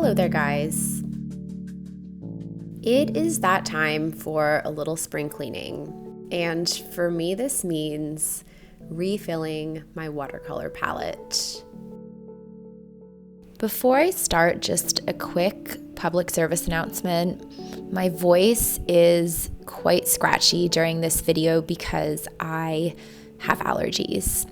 Hello there, guys. It is that time for a little spring cleaning, and for me this means refilling my watercolor palette. Before I start, just a quick public service announcement. My voice is quite scratchy during this video because I have allergies.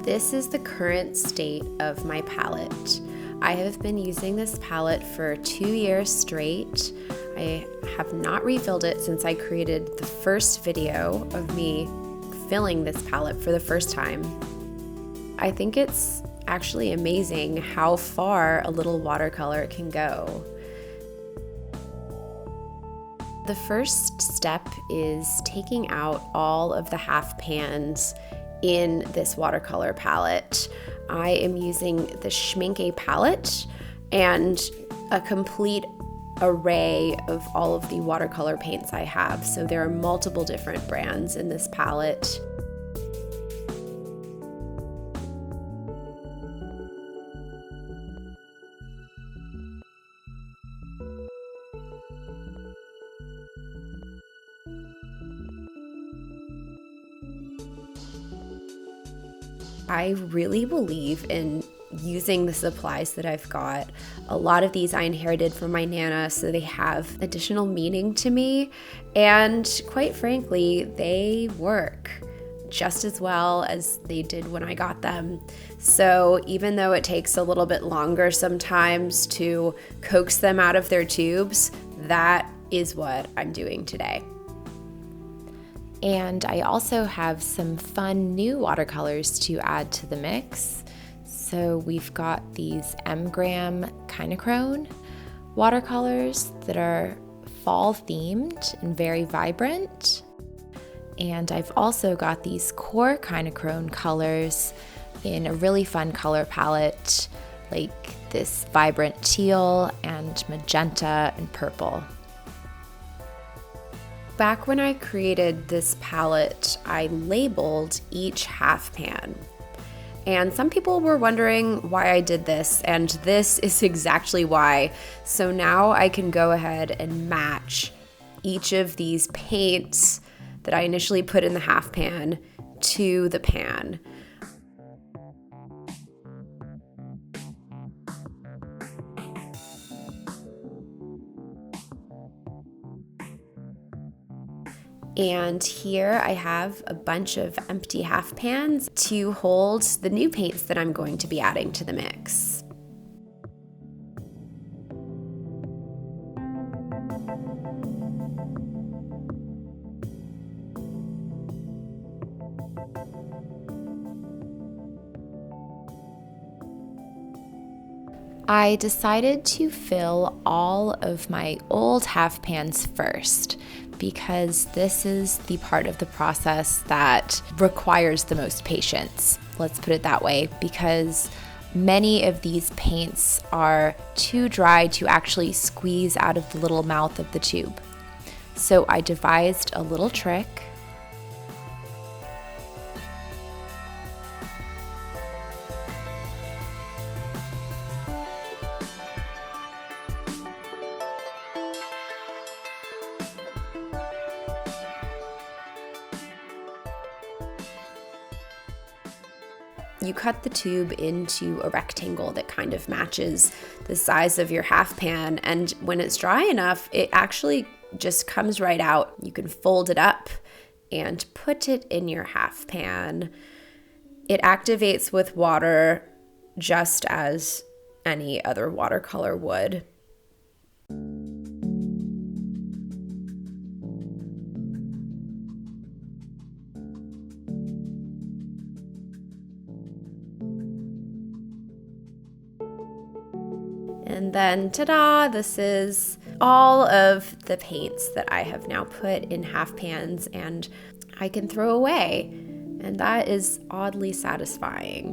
This is the current state of my palette. I have been using this palette for 2 years straight. I have not refilled it since I created the first video of me filling this palette for the first time. I think it's actually amazing how far a little watercolor can go. The first step is taking out all of the half pans in this watercolor palette. I am using the Schmincke palette and a complete array of all of the watercolor paints I have. So there are multiple different brands in this palette. I really believe in using the supplies that I've got. A lot of these I inherited from my Nana, so they have additional meaning to me. And quite frankly, they work just as well as they did when I got them. So even though it takes a little bit longer sometimes to coax them out of their tubes, that is what I'm doing today. And I also have some fun new watercolors to add to the mix. So we've got these M-gram Kinachrome watercolors that are fall themed and very vibrant. And I've also got these core Kinachrome colors in a really fun color palette, like this vibrant teal and magenta and purple. Back when I created this palette, I labeled each half pan. And some people were wondering why I did this, and this is exactly why. So now I can go ahead and match each of these paints that I initially put in the half pan to the pan. And here I have a bunch of empty half pans to hold the new paints that I'm going to be adding to the mix. I decided to fill all of my old half pans first, because this is the part of the process that requires the most patience. Let's put it that way, because many of these paints are too dry to actually squeeze out of the little mouth of the tube. So I devised a little trick. You cut the tube into a rectangle that kind of matches the size of your half pan, and when it's dry enough, it actually just comes right out. You can fold it up and put it in your half pan. It activates with water just as any other watercolor would. And then, ta-da, this is all of the paints that I have now put in half pans and I can throw away. And that is oddly satisfying.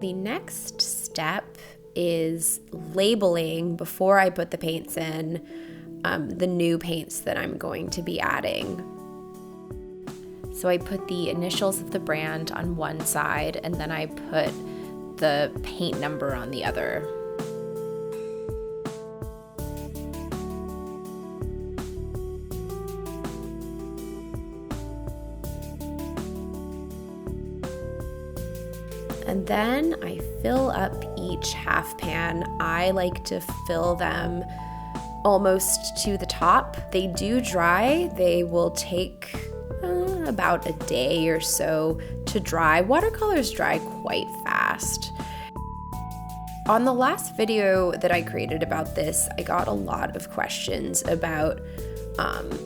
The next step is labeling, before I put the paints in, the new paints that I'm going to be adding. So I put the initials of the brand on one side, and then I put the paint number on the other. And then I fill up each half pan. I like to fill them almost to the top. They do dry. They will take about a day or so to dry. Watercolors dry quite fast. On the last video that I created about this, I got a lot of questions about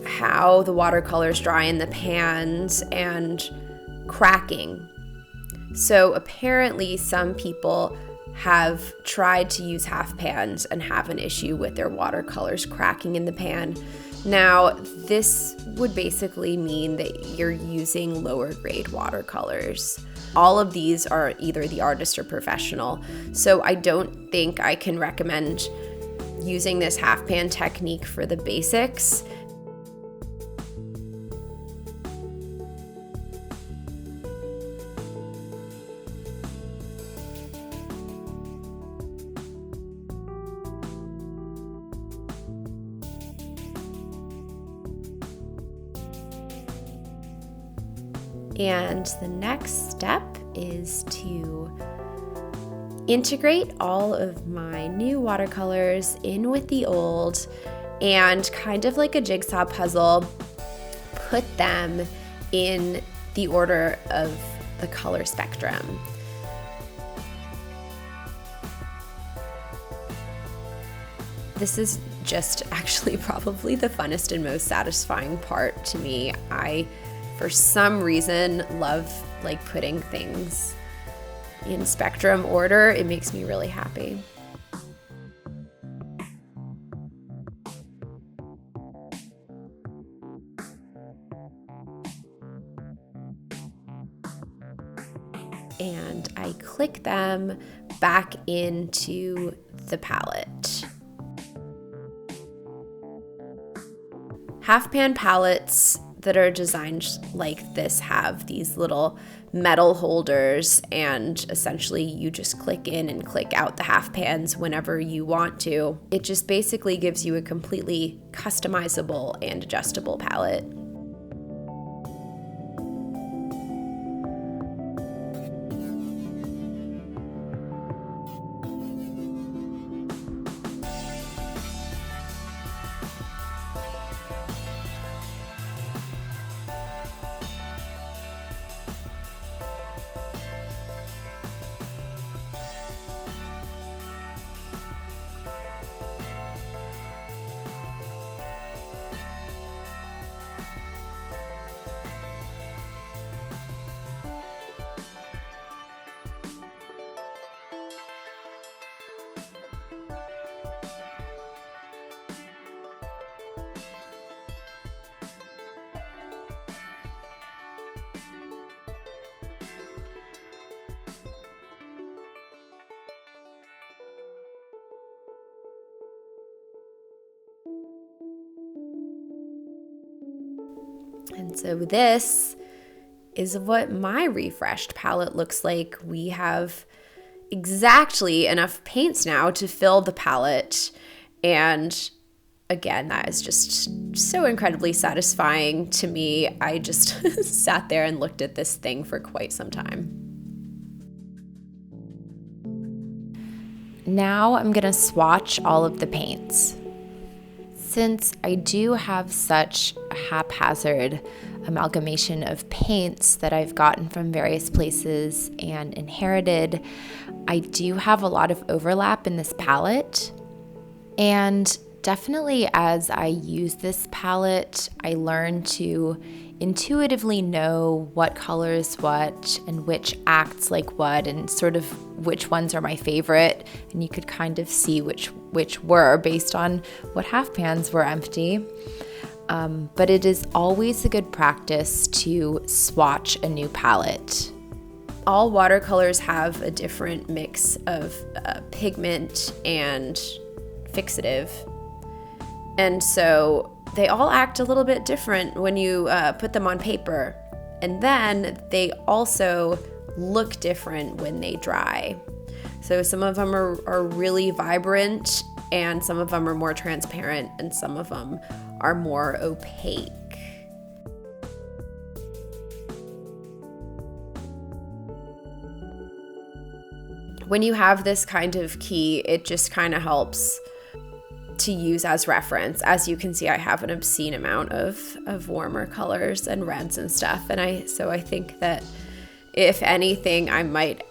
how the watercolors dry in the pans and cracking. So apparently some people have tried to use half pans and have an issue with their watercolors cracking in the pan. Now, this would basically mean that you're using lower grade watercolors. All of these are either the artist or professional, so I don't think I can recommend using this half pan technique for the basics. And the next step is to integrate all of my new watercolors in with the old and kind of like a jigsaw puzzle, put them in the order of the color spectrum. This is just actually probably the funnest and most satisfying part to me. I, for some reason, love like putting things in spectrum order. It makes me really happy. And I click them back into the palette. Half pan palettes that are designed like this have these little metal holders, and essentially you just click in and click out the half pans whenever you want to. It just basically gives you a completely customizable and adjustable palette. And so this is what my refreshed palette looks like. We have exactly enough paints now to fill the palette. And again, that is just so incredibly satisfying to me. I just sat there and looked at this thing for quite some time. Now I'm gonna swatch all of the paints. Since I do have such a haphazard amalgamation of paints that I've gotten from various places and inherited, I do have a lot of overlap in this palette. And definitely as I use this palette, I learn to intuitively know what colors what and which acts like what and sort of which ones are my favorite. And you could kind of see which were based on what half pans were empty. But it is always a good practice to swatch a new palette. All watercolors have a different mix of pigment and fixative. And so they all act a little bit different when you put them on paper. And then they also look different when they dry. So some of them are really vibrant, and some of them are more transparent, and some of them are more opaque. When you have this kind of key, it just kind of helps to use as reference. As you can see, I have an obscene amount of warmer colors and reds and stuff, and so I think that if anything, I might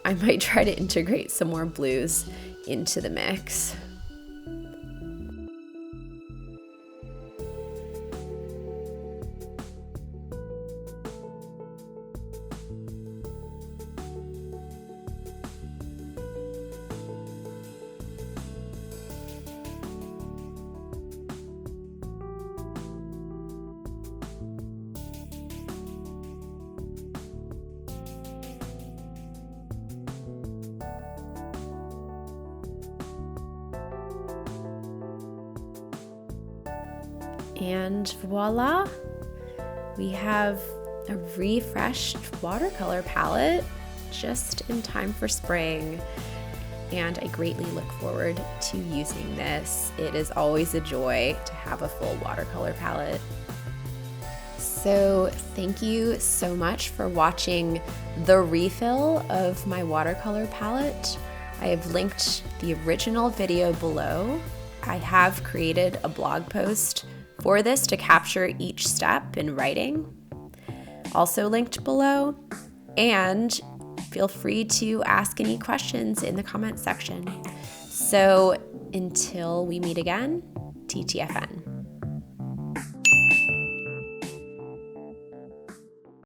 try to integrate some more blues into the mix. And voila, we have a refreshed watercolor palette just in time for spring. And I greatly look forward to using this. It is always a joy to have a full watercolor palette. So thank you so much for watching the refill of my watercolor palette. I have linked the original video below. I have created a blog post for this to capture each step in writing, also linked below, and feel free to ask any questions in the comments section. So until we meet again, TTFN.